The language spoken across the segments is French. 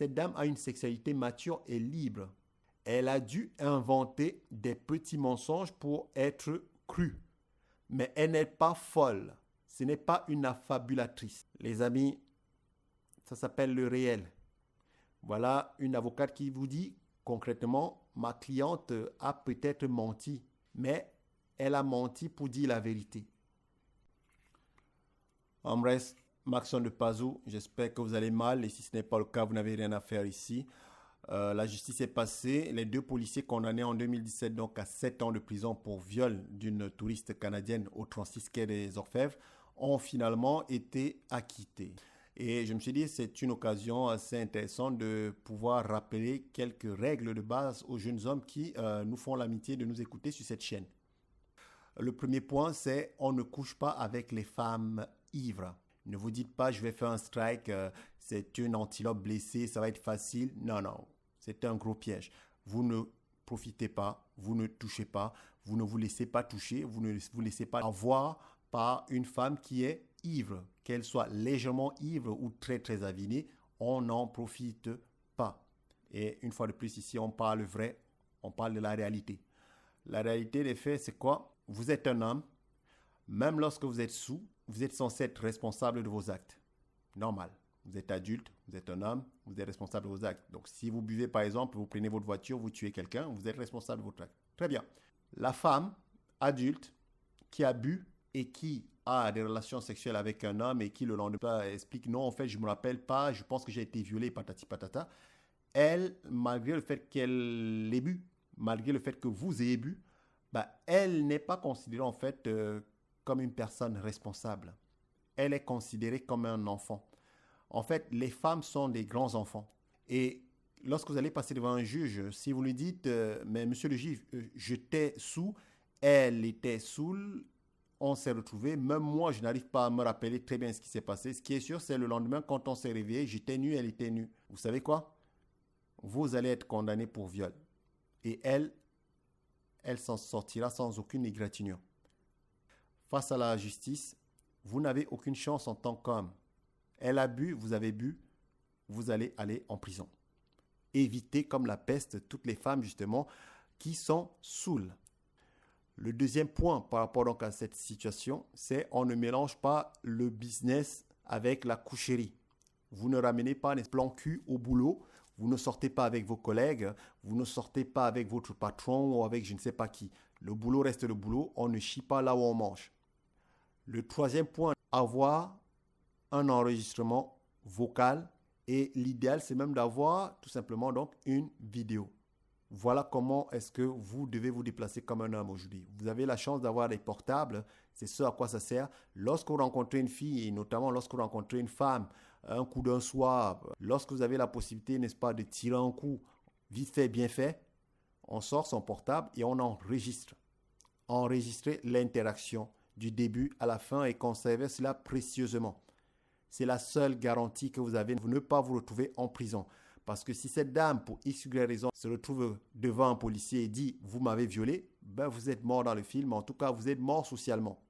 Cette dame a une sexualité mature et libre. Elle a dû inventer des petits mensonges pour être crue. Mais elle n'est pas folle. Ce n'est pas une affabulatrice. Les amis, ça s'appelle le réel. Voilà une avocate qui vous dit concrètement, ma cliente a peut-être menti, mais elle a menti pour dire la vérité. Embrasse Maxon de Pazou, j'espère que vous allez mal et si ce n'est pas le cas, vous n'avez rien à faire ici. La justice est passée. Les deux policiers condamnés en 2017 donc à 7 ans de prison pour viol d'une touriste canadienne au 36 quai des Orfèvres ont finalement été acquittés. Et je me suis dit c'est une occasion assez intéressante de pouvoir rappeler quelques règles de base aux jeunes hommes qui nous font l'amitié de nous écouter sur cette chaîne. Le premier point, c'est on ne couche pas avec les femmes ivres. Ne vous dites pas, je vais faire un strike, c'est une antilope blessée, ça va être facile. Non, non, c'est un gros piège. Vous ne profitez pas, vous ne touchez pas, vous ne vous laissez pas toucher, vous ne vous laissez pas avoir par une femme qui est ivre. Qu'elle soit légèrement ivre ou très très avinée, on n'en profite pas. Et une fois de plus, ici, on parle vrai, on parle de la réalité. La réalité des faits, c'est quoi? Vous êtes un homme, même lorsque vous êtes sous, vous êtes censé être responsable de vos actes. Normal. Vous êtes adulte, vous êtes un homme, vous êtes responsable de vos actes. Donc, si vous buvez, par exemple, vous prenez votre voiture, vous tuez quelqu'un, vous êtes responsable de votre acte. Très bien. La femme adulte qui a bu et qui a des relations sexuelles avec un homme et qui le lendemain explique « Non, en fait, je ne me rappelle pas, je pense que j'ai été violée, patati patata », elle, malgré le fait qu'elle ait bu, malgré le fait que vous ayez bu, elle n'est pas considérée en fait comme une personne responsable. Elle est considérée comme un enfant. En fait, les femmes sont des grands enfants. Et lorsque vous allez passer devant un juge, si vous lui dites « Mais monsieur le juge, j'étais sous, elle était saoule, on s'est retrouvés, même moi, je n'arrive pas à me rappeler très bien ce qui s'est passé. Ce qui est sûr, c'est le lendemain, quand on s'est réveillé, j'étais nu, elle était nue. Vous savez quoi? Vous allez être condamné pour viol. Et elle s'en sortira sans aucune égratignure. Face à la justice, vous n'avez aucune chance en tant qu'homme. Elle a bu, vous avez bu, vous allez aller en prison. Évitez comme la peste toutes les femmes justement qui sont saoules. Le deuxième point par rapport donc à cette situation, c'est on ne mélange pas le business avec la coucherie. Vous ne ramenez pas les plans cul au boulot, vous ne sortez pas avec vos collègues, vous ne sortez pas avec votre patron ou avec je ne sais pas qui. Le boulot reste le boulot, on ne chie pas là où on mange. Le troisième point, avoir un enregistrement vocal et l'idéal c'est même d'avoir tout simplement donc une vidéo. Voilà comment est-ce que vous devez vous déplacer comme un homme aujourd'hui. Vous avez la chance d'avoir des portables, c'est ce à quoi ça sert. Lorsque vous rencontrez une fille, et notamment lorsque vous rencontrez une femme, un coup d'un soir, lorsque vous avez la possibilité, n'est-ce pas, de tirer un coup, vite fait, bien fait, on sort son portable et on enregistre. Enregistrer l'interaction du début à la fin et conserver cela précieusement. C'est la seule garantie que vous avez de ne pas vous retrouver en prison. Parce que si cette dame, pour X, Y raison, se retrouve devant un policier et dit « vous m'avez violé », vous êtes mort dans le film, en tout cas vous êtes mort socialement.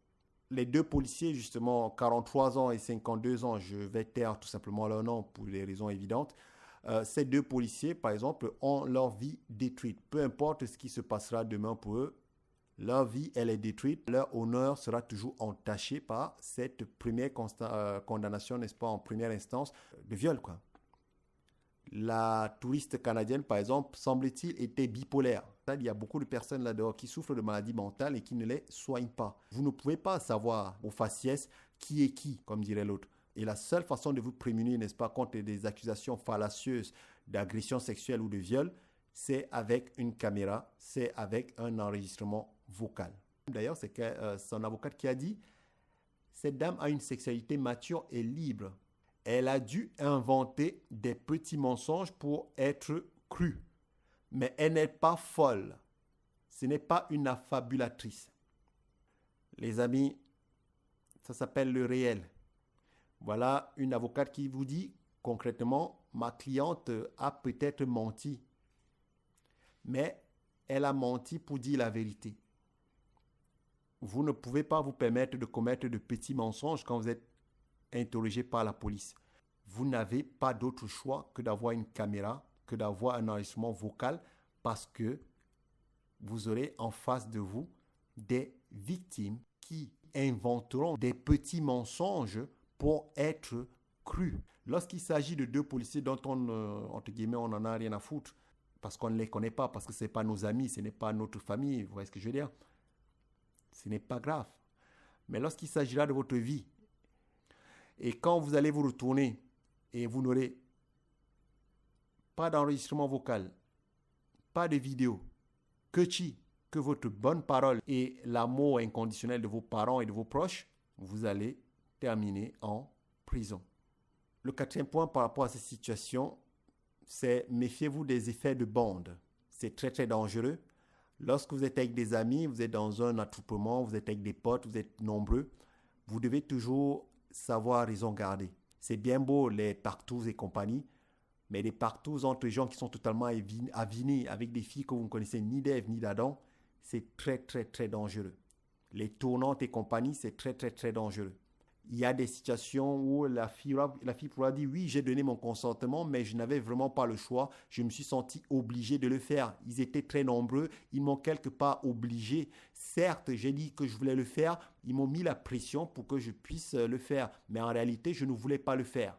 Les deux policiers, justement, 43 ans et 52 ans, je vais taire tout simplement leur nom pour des raisons évidentes, ces deux policiers, par exemple, ont leur vie détruite. Peu importe ce qui se passera demain pour eux, leur vie, elle est détruite. Leur honneur sera toujours entaché par cette première condamnation, n'est-ce pas, en première instance, de viol, quoi. La touriste canadienne, par exemple, semble-t-il, était bipolaire. Il y a beaucoup de personnes là-dehors qui souffrent de maladies mentales et qui ne les soignent pas. Vous ne pouvez pas savoir au faciès qui est qui, comme dirait l'autre. Et la seule façon de vous prémunir, n'est-ce pas, contre des accusations fallacieuses d'agression sexuelle ou de viol, c'est avec une caméra, c'est avec un enregistrement vocal. D'ailleurs, c'est son avocate qui a dit « Cette dame a une sexualité mature et libre. Elle a dû inventer des petits mensonges pour être crue. Mais elle n'est pas folle. Ce n'est pas une affabulatrice. » Les amis, ça s'appelle le réel. Voilà une avocate qui vous dit concrètement, ma cliente a peut-être menti. Mais elle a menti pour dire la vérité. Vous ne pouvez pas vous permettre de commettre de petits mensonges quand vous êtes interrogé par la police. vous n'avez pas d'autre choix que d'avoir une caméra, que d'avoir un enregistrement vocal, parce que vous aurez en face de vous des victimes qui inventeront des petits mensonges pour être crus. Lorsqu'il s'agit de deux policiers dont entre guillemets, on n'en a rien à foutre, parce qu'on ne les connaît pas, parce que ce n'est pas nos amis, ce n'est pas notre famille, vous voyez ce que je veux dire? Ce n'est pas grave. Mais lorsqu'il s'agira de votre vie, et quand vous allez vous retourner et vous n'aurez pas d'enregistrement vocal, pas de vidéo, que votre bonne parole et l'amour inconditionnel de vos parents et de vos proches, vous allez terminer en prison. Le quatrième point par rapport à cette situation, c'est méfiez-vous des effets de bande. C'est très très dangereux. Lorsque vous êtes avec des amis, vous êtes dans un attroupement, vous êtes avec des potes, vous êtes nombreux, vous devez toujours savoir raison garder. C'est bien beau les partous et compagnie, mais les partous entre gens qui sont totalement avinés avec des filles que vous ne connaissez ni d'Ève ni d'Adam, c'est très très très dangereux. Les tournantes et compagnie, c'est très très très dangereux. Il y a des situations où la fille pourra dire oui, j'ai donné mon consentement, mais je n'avais vraiment pas le choix. Je me suis senti obligé de le faire. Ils étaient très nombreux, ils m'ont quelque part obligé. Certes, j'ai dit que je voulais le faire, ils m'ont mis la pression pour que je puisse le faire, mais en réalité, je ne voulais pas le faire.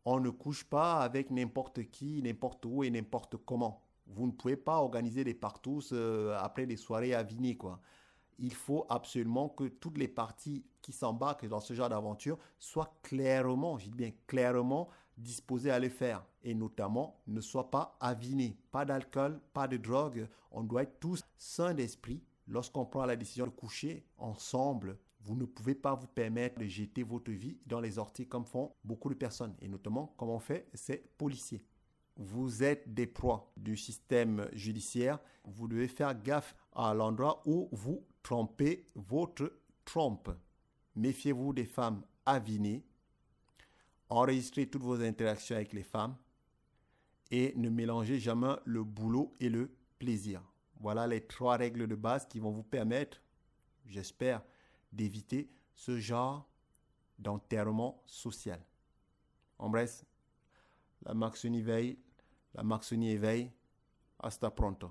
On ne couche pas avec n'importe qui, n'importe où et n'importe comment. Vous ne pouvez pas organiser des partous après des soirées à Vigny, quoi. Il faut absolument que toutes les parties qui s'embarquent dans ce genre d'aventure soient clairement, je dis bien clairement, disposées à le faire. Et notamment, ne soient pas avinées. Pas d'alcool, pas de drogue. On doit être tous sains d'esprit. Lorsqu'on prend la décision de coucher ensemble, vous ne pouvez pas vous permettre de jeter votre vie dans les orties comme font beaucoup de personnes. Et notamment, comme on fait, ces policiers. Vous êtes des proies du système judiciaire. Vous devez faire gaffe à l'endroit où vous trompez votre trompe. Méfiez-vous des femmes avinées. Enregistrez toutes vos interactions avec les femmes. Et ne mélangez jamais le boulot et le plaisir. Voilà les 3 règles de base qui vont vous permettre, j'espère, d'éviter ce genre d'enterrement social. En bref, la Maxonie veille, la Maxonie éveille. Hasta pronto.